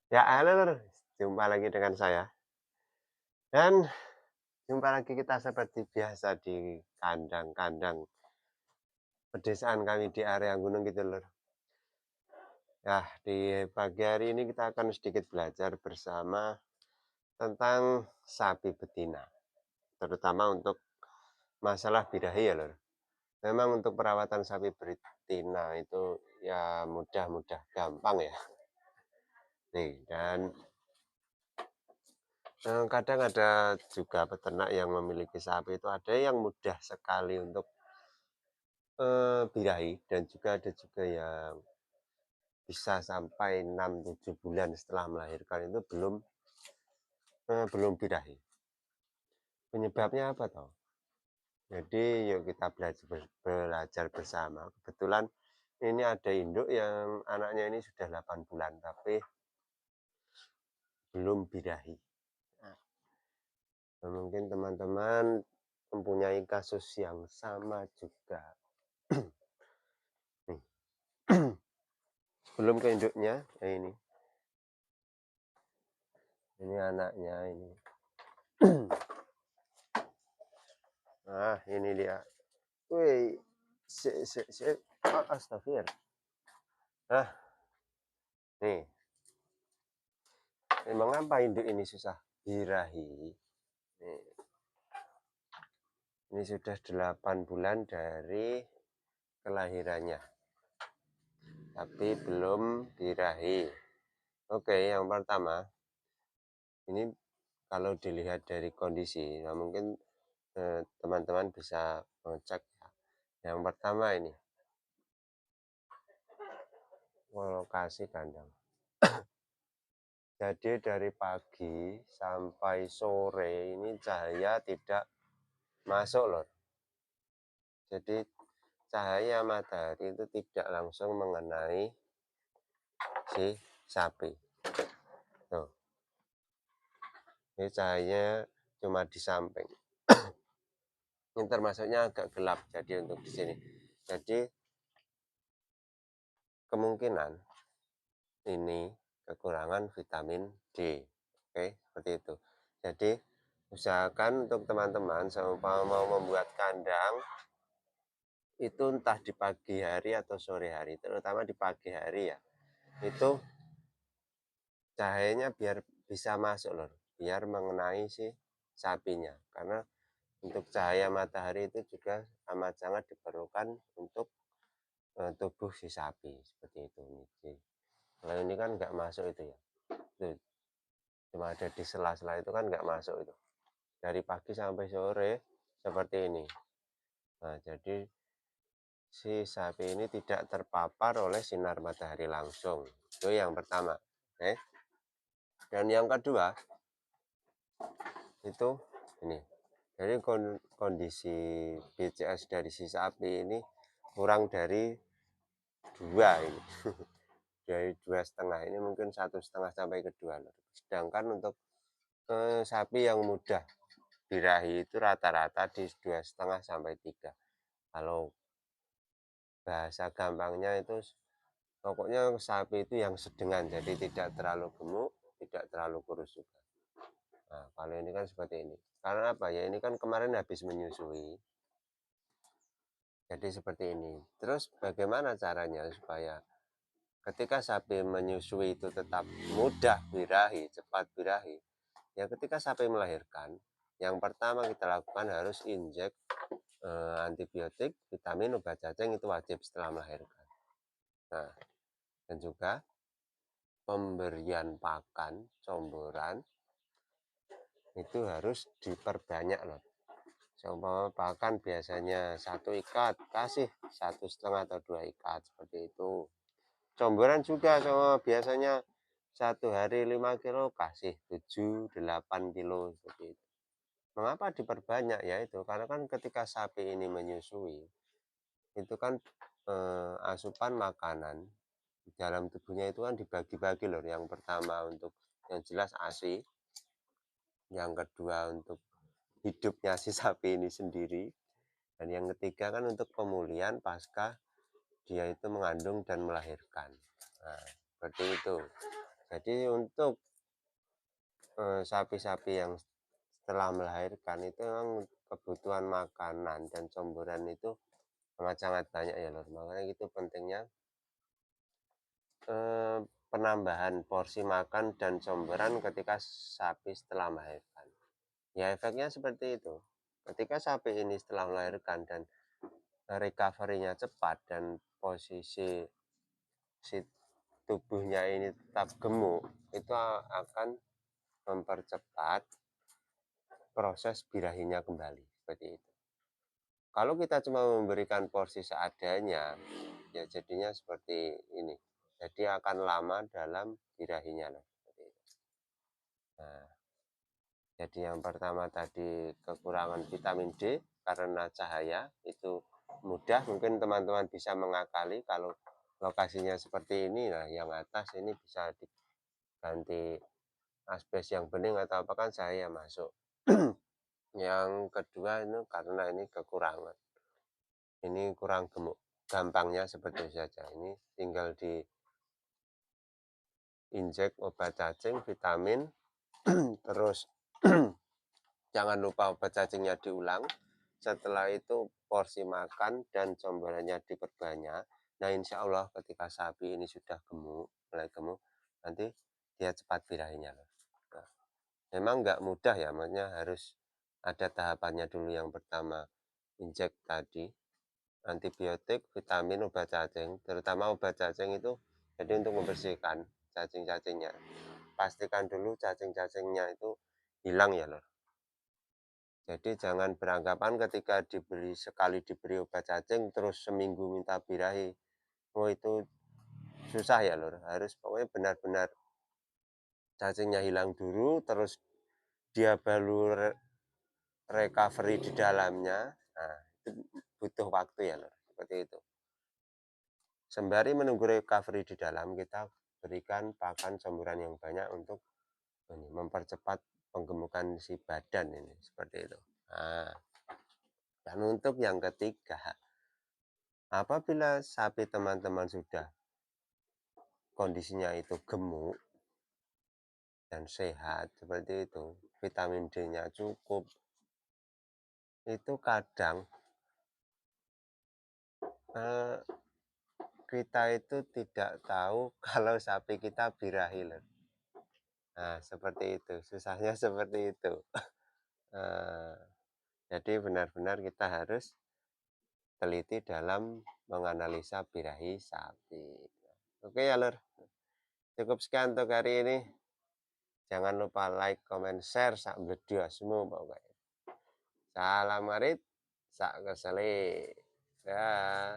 Ya, halo Lur, jumpa lagi dengan saya. Dan jumpa lagi kita seperti biasa di kandang-kandang pedesaan kami di area gunung gitu Lur. Ya, di pagi hari ini kita akan sedikit belajar bersama tentang sapi betina, terutama untuk masalah birahi ya Lur. Memang untuk perawatan sapi betina itu ya mudah-mudah gampang ya. Nih, dan kadang ada juga peternak yang memiliki sapi itu ada yang mudah sekali untuk birahi dan juga ada juga yang bisa sampai 6 7 bulan setelah melahirkan itu belum birahi. Penyebabnya apa toh? Jadi yuk kita belajar bersama. Kebetulan ini ada induk yang anaknya ini sudah 8 bulan tapi belum birahi. Nah, mungkin teman-teman mempunyai kasus yang sama juga. Nih, belum ke induknya, ini anaknya ini. Nah, ini dia. Wih, astagfir. Nah, nih, mengapa induk ini susah birahi? Nih, ini sudah 8 bulan dari kelahirannya, tapi belum birahi. Oke, yang pertama, ini kalau dilihat dari kondisi, nah mungkin teman-teman bisa mengecek ya. Yang pertama ini, lokasi kandang. Jadi dari pagi sampai sore ini cahaya tidak masuk loh. Jadi cahaya matahari itu tidak langsung mengenai si sapi. Tuh, ini cahayanya cuma di samping. Ini termasuknya agak gelap jadi untuk di sini. Jadi kemungkinan ini kekurangan vitamin D. Oke, seperti itu. Jadi usahakan untuk teman-teman seumpama mau membuat kandang itu entah di pagi hari atau sore hari, terutama di pagi hari ya. Itu cahayanya biar bisa masuk loh, biar mengenai si sapinya. Karena untuk cahaya matahari itu juga amat sangat diperlukan untuk tubuh si sapi seperti itu. Jadi, kalau ini kan nggak masuk itu ya. Tuh, cuma ada di sela-sela itu kan nggak masuk itu. Dari pagi sampai sore seperti ini. Nah, jadi si sapi ini tidak terpapar oleh sinar matahari langsung. Itu yang pertama. Oke. Dan yang kedua itu ini. Jadi kondisi BCS dari si sapi ini kurang dari 2 ini. Dari 2,5 ini mungkin 1,5 sampai ke 2. Sedangkan untuk sapi yang mudah birahi itu rata-rata di 2,5 sampai 3. Kalau bahasa gampangnya itu pokoknya sapi itu yang sedengan, jadi tidak terlalu gemuk, tidak terlalu kurus juga. Nah, kalau ini kan seperti ini. Karena apa ya? Ini kan kemarin habis menyusui. Jadi seperti ini. Terus bagaimana caranya supaya ketika sapi menyusui itu tetap mudah birahi, cepat birahi? Ya ketika sapi melahirkan, yang pertama kita lakukan harus injek antibiotik, vitamin, obat cacing itu wajib setelah melahirkan. Nah, dan juga pemberian pakan comboran itu harus diperbanyak loh. Seumpama pakan biasanya 1 ikat, kasih 1,5 atau 2 ikat seperti itu. Comboran juga sama biasanya 1 hari 5 kilo, kasih 7, 8 kilo seperti itu. Mengapa diperbanyak ya itu? Karena kan ketika sapi ini menyusui, itu kan asupan makanan di dalam tubuhnya itu kan dibagi-bagi loh. Yang pertama untuk yang jelas ASI, yang kedua untuk hidupnya si sapi ini sendiri, dan yang ketiga kan untuk pemulihan pasca dia itu mengandung dan melahirkan. Nah, seperti itu. Jadi untuk sapi-sapi yang setelah melahirkan itu memang kebutuhan makanan dan comboran itu amat sangat banyak ya Lur, makanya itu pentingnya eee, penambahan porsi makan dan comboran ketika sapi setelah melahirkan. Ya efeknya seperti itu, ketika sapi ini setelah melahirkan dan recovery-nya cepat dan posisi si tubuhnya ini tetap gemuk, itu akan mempercepat proses birahinya kembali, seperti itu. Kalau kita cuma memberikan porsi seadanya, ya jadinya seperti ini. Jadi akan lama dalam birahinya loh, seperti itu. Nah, jadi yang pertama tadi kekurangan vitamin D karena cahaya itu mudah mungkin teman-teman bisa mengakali kalau lokasinya seperti ini. Nah, yang atas ini bisa diganti asbes yang bening atau apa kan cahaya masuk. Yang kedua ini karena ini kekurangan. Ini kurang gemuk. Gampangnya seperti itu saja. Ini tinggal diinjek obat cacing, vitamin, terus jangan lupa obat cacingnya diulang. Setelah itu porsi makan dan comberannya diperbanyak. Nah insya Allah ketika sapi ini sudah gemuk, mulai gemuk, nanti dia cepat birahinya. Nah, memang nggak mudah ya, maksudnya harus ada tahapannya dulu. Yang pertama injek tadi, antibiotik, vitamin, obat cacing, terutama obat cacing itu jadi untuk membersihkan cacing-cacingnya. Pastikan dulu cacing-cacingnya itu hilang ya lor. Jadi jangan beranggapan ketika sekali diberi obat cacing terus seminggu minta birahi. Oh itu susah ya lor. Harus pokoknya benar-benar cacingnya hilang dulu, terus dia baru recovery di dalamnya. Nah, itu butuh waktu ya lor. Seperti itu. Sembari menunggu recovery di dalam, kita berikan pakan campuran yang banyak untuk mempercepat penggemukan si badan ini, seperti itu. Nah, dan untuk yang ketiga, apabila sapi teman-teman sudah kondisinya itu gemuk dan sehat seperti itu, vitamin D-nya cukup, itu kadang eh, kita itu tidak tahu kalau sapi kita birahi loh. Nah, seperti itu, susahnya seperti itu. Eh, jadi benar-benar kita harus teliti dalam menganalisa birahi sapi. Oke ya lur, cukup sekian untuk hari ini. Jangan lupa like, comment, share sak semua pokoknya. Salam ngarit, sak keseli. Ya.